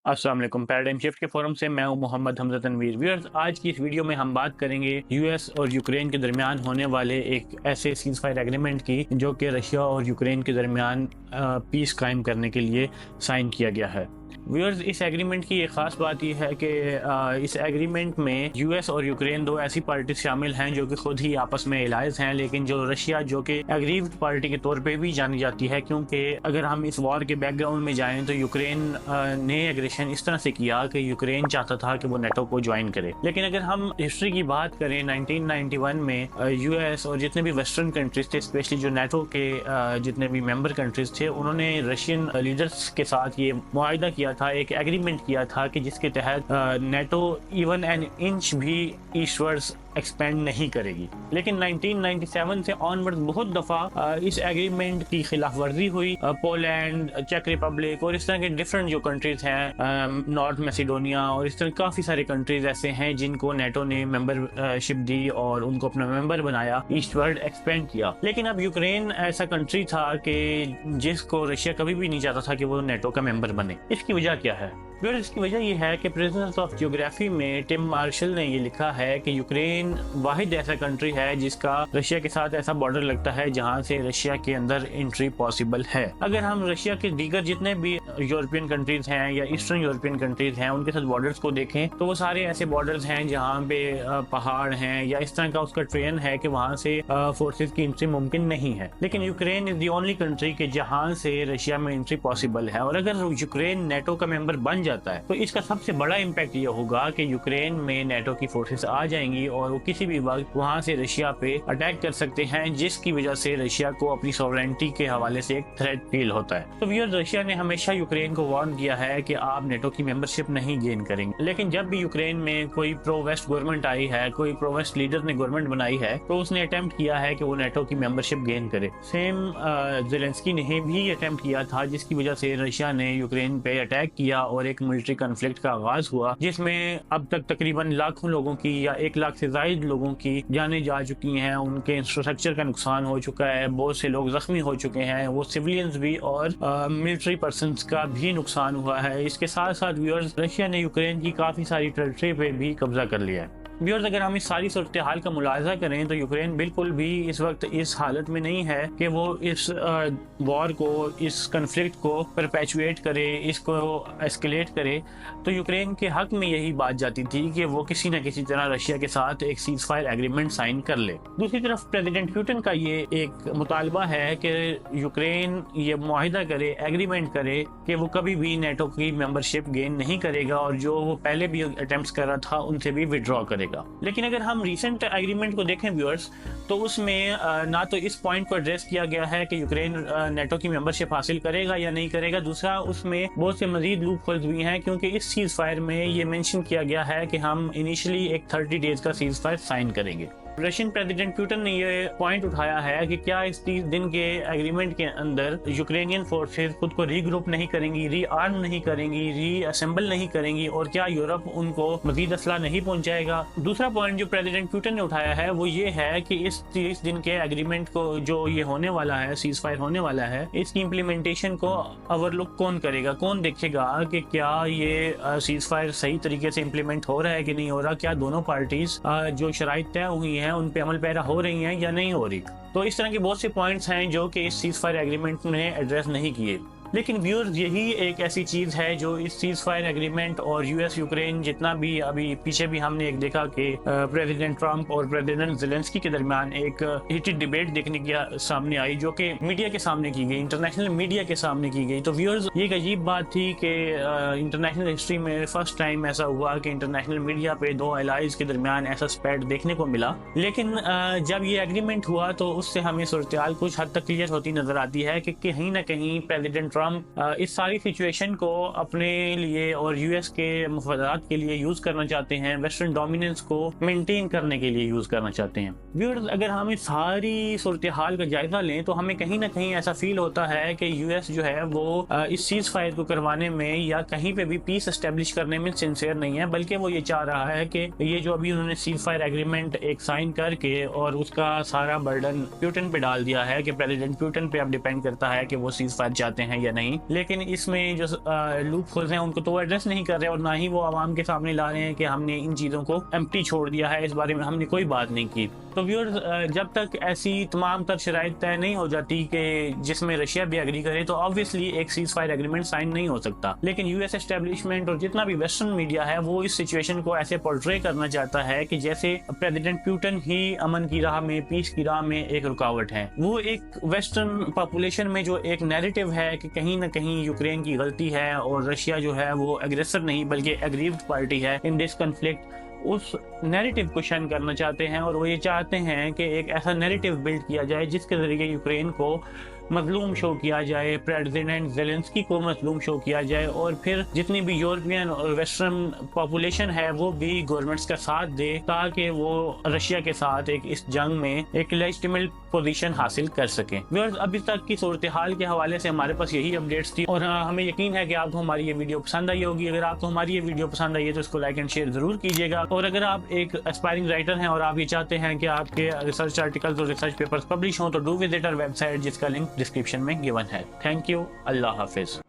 अस्सलाम वालेकुम। Paradigm shift के फोरम से मैं हूं मोहम्मद हमजा तनवीर। व्यूअर्स, आज की इस वीडियो में हम बात करेंगे यूएस और यूक्रेन के दरमियान होने वाले एक ऐसे सीज फायर एग्रीमेंट की जो कि रशिया और यूक्रेन के दरमियान पीस कायम करने के लिए साइन किया गया है। व्यूअर्स, इस एग्रीमेंट की एक ख़ास बात यह है कि इस एग्रीमेंट में यूएस और यूक्रेन दो ऐसी पार्टी शामिल हैं जो कि खुद ही आपस में एलाइज हैं, लेकिन जो रशिया जो कि एग्रीव्ड पार्टी के तौर पे भी जानी जाती है, क्योंकि अगर हम इस वॉर के बैकग्राउंड में जाएं तो यूक्रेन ने एग्रेशन इस तरह से किया कि यूक्रेन चाहता था कि वो नेटो को ज्वाइन करे। लेकिन अगर हम हिस्ट्री की बात करें, 1991 में यूएस और जितने भी वेस्टर्न कंट्रीज थे, स्पेशली जो नेटो के जितने भी मेंबर कंट्रीज थे, उन्होंने रशियन लीडर्स के साथ ये मुआहिदा किया था, एक एग्रीमेंट किया था कि जिसके तहत नेटो इवन एन इंच भी ईस्टवर्ड्स एक्सपेंड नहीं करेगी। लेकिन 1997 से ऑनवर्ड बहुत दफ़ा इस एग्रीमेंट की खिलाफ वर्जी हुई। पोलैंड, चेक रिपब्लिक और इस तरह के डिफरेंट जो कंट्रीज हैं, नॉर्थ मैसिडोनिया और इस तरह काफ़ी सारे कंट्रीज ऐसे हैं जिनको नेटो ने मेंबरशिप दी और उनको अपना मेंबर बनाया, ईस्टवर्ड एक्सपेंड किया। लेकिन अब यूक्रेन ऐसा कंट्री था कि जिसको रशिया कभी भी नहीं चाहता था कि वो नेटो का मेंबर बने। इसकी वजह क्या है? इसकी वजह यह है कि प्रिजनर्स ऑफ ज्योग्राफी में टिम मार्शल ने ये लिखा है कि यूक्रेन वाहिद ऐसा कंट्री है जिसका रशिया के साथ ऐसा बॉर्डर लगता है जहां से रशिया के अंदर एंट्री पॉसिबल है। अगर हम रशिया के दीगर जितने भी यूरोपियन कंट्रीज हैं या ईस्टर्न यूरोपियन कंट्रीज हैं उनके साथ बॉर्डर्स को देखें तो वो सारे ऐसे बॉर्डर्स हैं जहाँ पे पहाड़ हैं या इस तरह का उसका ट्रेन है कि वहाँ से फोर्सेज की एंट्री मुमकिन नहीं है। लेकिन Ukraine is the only country के जहाँ से रशिया में एंट्री पॉसिबल है, और अगर यूक्रेन नेटो का मेंबर बन जाता है तो इसका सबसे बड़ा इम्पैक्ट ये होगा कि यूक्रेन में नेटो की फोर्सेस आ जाएंगी और वो किसी भी वक्त वहां से रशिया पे अटैक कर सकते हैं, जिसकी वजह से रशिया को अपनी सॉवरेनिटी के हवाले से एक थ्रेट फील होता है। तो व्यूअर्स, रशिया ने हमेशा यूक्रेन को वार्न किया है कि आप नेटो की मेंबरशिप नहीं गेन करेंगे। लेकिन जब भी यूक्रेन में कोई प्रो वेस्ट गवर्नमेंट आई है, कोई प्रो वेस्ट लीडर ने गवर्नमेंट बनाई है, तो उसने अटेम्प्ट किया है कि वो नेटो की मेंबरशिप गेन करे। सेम ज़ेलेंस्की ने भी अटेम्प्ट किया था, जिसकी वजह से रशिया ने यूक्रेन पे अटैक किया और एक मिलिट्री कॉन्फ्लिक्ट का आगाज हुआ, जिसमें अब तक तकरीबन लाखों लोगों की या 1 लाख से ज्यादा लोगों की जानें जा चुकी हैं, उनके इंफ्रास्ट्रक्चर का नुकसान हो चुका है, बहुत से लोग जख्मी हो चुके हैं, वो सिविलियंस भी और मिलिट्री पर्सन्स का भी नुकसान हुआ है। इसके साथ साथ व्यूअर्स, रशिया ने यूक्रेन की काफी सारी टेरिटरी पे भी कब्जा कर लिया है। व्यूअर्स, अगर हम इस सारी सूरत हाल का मुलाजा करें तो यूक्रेन बिल्कुल भी इस वक्त इस हालत में नहीं है कि वो इस वॉर को, इस कन्फ्लिक्ट को परपेचुएट करे, इसको एस्केलेट करे। तो यूक्रेन के हक में यही बात जाती थी कि वो किसी न किसी तरह रशिया के साथ एक सीज फायर एग्रीमेंट साइन कर ले। दूसरी तरफ प्रेसिडेंट पुतिन का ये एक मुतालबा है कि यूक्रेन ये मुआहिदा करे, एग्रीमेंट करे कि वो कभी भी नेटो की मेंबरशिप गेन नहीं करेगा और जो वो पहले भी अटेम्प्ट्स कर रहा था उनसे भी विड्रॉ करेगा। लेकिन अगर हम रिसेंट एग्रीमेंट को देखें व्यूअर्स, तो उसमें ना तो इस पॉइंट को एड्रेस किया गया है कि यूक्रेन नेटो की मेंबरशिप हासिल करेगा या नहीं करेगा। दूसरा, उसमें बहुत से मजीद लूप होल्स भी हैं, क्योंकि इस सीज फायर में ये मेंशन किया गया है कि हम इनिशियली एक 30 डेज का सीज फायर साइन करेंगे। रशियन प्रेसिडेंट पुतिन ने ये पॉइंट उठाया है कि क्या इस 30 दिन के एग्रीमेंट के अंदर यूक्रेनियन फोर्सेस खुद को रीग्रुप नहीं करेंगी, री आर्म नहीं करेंगी, री असेंबल नहीं करेंगी, और क्या यूरोप उनको मजीद असला नहीं पहुंचाएगा। दूसरा पॉइंट जो प्रेसिडेंट पुतिन ने उठाया है वो ये है कि इस 30 दिन के एग्रीमेंट को जो ये होने वाला है, सीज फायर होने वाला है, इसकी इम्प्लीमेंटेशन को ओवरलुक कौन करेगा, कौन देखेगा कि क्या ये सीज फायर सही तरीके से इम्प्लीमेंट हो रहा है कि नहीं हो रहा, क्या दोनों पार्टीज जो शराइत तय हुई हैं उन पे अमल पैरा हो रही हैं या नहीं हो रही। तो इस तरह के बहुत से पॉइंट्स हैं जो कि इस सीज फायर एग्रीमेंट ने एड्रेस नहीं किए। लेकिन व्यूअर्स, यही एक ऐसी चीज़ है जो इस सीज फायर एग्रीमेंट और यूएस यूक्रेन जितना भी अभी पीछे भी हमने एक देखा कि प्रेसिडेंट ट्रंप और प्रेसिडेंट ज़ेलेंस्की के दरमियान एक हीटेड डिबेट देखने की सामने आई, जो कि मीडिया के सामने की गई, इंटरनेशनल मीडिया के सामने की गई। तो व्यूअर्स, ये एक अजीब बात थी कि इंटरनेशनल हिस्ट्री में फर्स्ट टाइम ऐसा हुआ कि इंटरनेशनल मीडिया पे दो एलाइज के दरमियान ऐसा स्पैट देखने को मिला। लेकिन जब ये एग्रीमेंट हुआ तो उससे हमें सूरत हाल कुछ हद तक क्लियर होती नजर आती है कि कहीं ना कहीं प्रेसिडेंट ट्रंप इस सारी सिचुएशन को अपने लिए और यूएस के मफादात के लिए यूज करना चाहते हैं, वेस्टर्न डोमिनेंस को मेंटेन करने के लिए यूज करना चाहते हैं। व्यूअर्स, अगर हम इस सारी सूरत हाल का जायजा लें तो हमें कहीं ना कहीं ऐसा फील होता है कि यूएस जो है वो इस सीज फायर को करवाने में या कहीं पे भी पीस एस्टेब्लिश करने में सिंसियर नहीं है, बल्कि वो ये चाह रहा है कि ये जो अभी उन्होंने सीज फायर एग्रीमेंट एक साइन करके और उसका सारा बर्डन पुतिन पे डाल दिया है कि प्रेसिडेंट पुतिन पे अब डिपेंड करता है कि वो सीज फायर चाहते हैं या नहीं, लेकिन इसमें जो लूप होल्स हैं उनको तो वो एड्रेस नहीं कर रहे और ना ही वो आवाम के सामने ला रहे हैं कि हमने इन चीज़ों को एम्प्टी छोड़ दिया है, इस बारे में हमने कोई बात नहीं की। तो व्यूअर्स, जब तक ऐसी तमाम तर शराइत तय नहीं हो जाती कि जिसमें रशिया भी एग्री करे, तो ऑब्वियसली एक सीज फायर एग्रीमेंट साइन नहीं हो सकता। लेकिन यूएस एस्टेब्लिशमेंट और जितना भी वेस्टर्न मीडिया है वो इस सिचुएशन को ऐसे पोर्ट्रे करना चाहता है कि जैसे प्रेसिडेंट पुतिन ही अमन की राह में, पीस की राह में एक रुकावट है। वो एक वेस्टर्न पॉपुलेशन में जो एक नैरेटिव है कि कहीं ना कहीं यूक्रेन की गलती है और रशिया जो है वो एग्रेसर नहीं बल्कि एग्रीव्ड पार्टी है इन दिस कन्फ्लिक्ट, उस नैरेटिव को शन करना चाहते हैं। और वो ये चाहते हैं कि एक ऐसा नैरेटिव बिल्ड किया जाए जिसके जरिए यूक्रेन को मजलूम शो किया जाए, प्रेसिडेंट ज़ेलेंस्की को मजलूम शो किया जाए, और फिर जितनी भी यूरोपियन और वेस्टर्न पॉपुलेशन है वो भी गवर्नमेंट्स का साथ दे ताकि वो रशिया के साथ एक इस जंग में एक लेजिटिमेट पोजीशन हासिल कर सकें। व्यूअर्स, अभी तक की सूरत हाल के हवाले से हमारे पास यही अपडेट्स थी और हमें यकीन है कि आपको हमारी ये वीडियो पसंद आई होगी। अगर आपको हमारी ये वीडियो पसंद आई है तो इसको लाइक एंड शेयर जरूर कीजिएगा। और अगर आप एक एस्पायरिंग राइटर हैं और आप ये चाहते हैं कि आपके रिसर्च आर्टिकल्स और रिसर्च पेपर्स पब्लिश हों तो डू विजिट आवर वेबसाइट जिसका लिंक डिस्क्रिप्शन में गिवन है। Thank you. Allah Hafiz.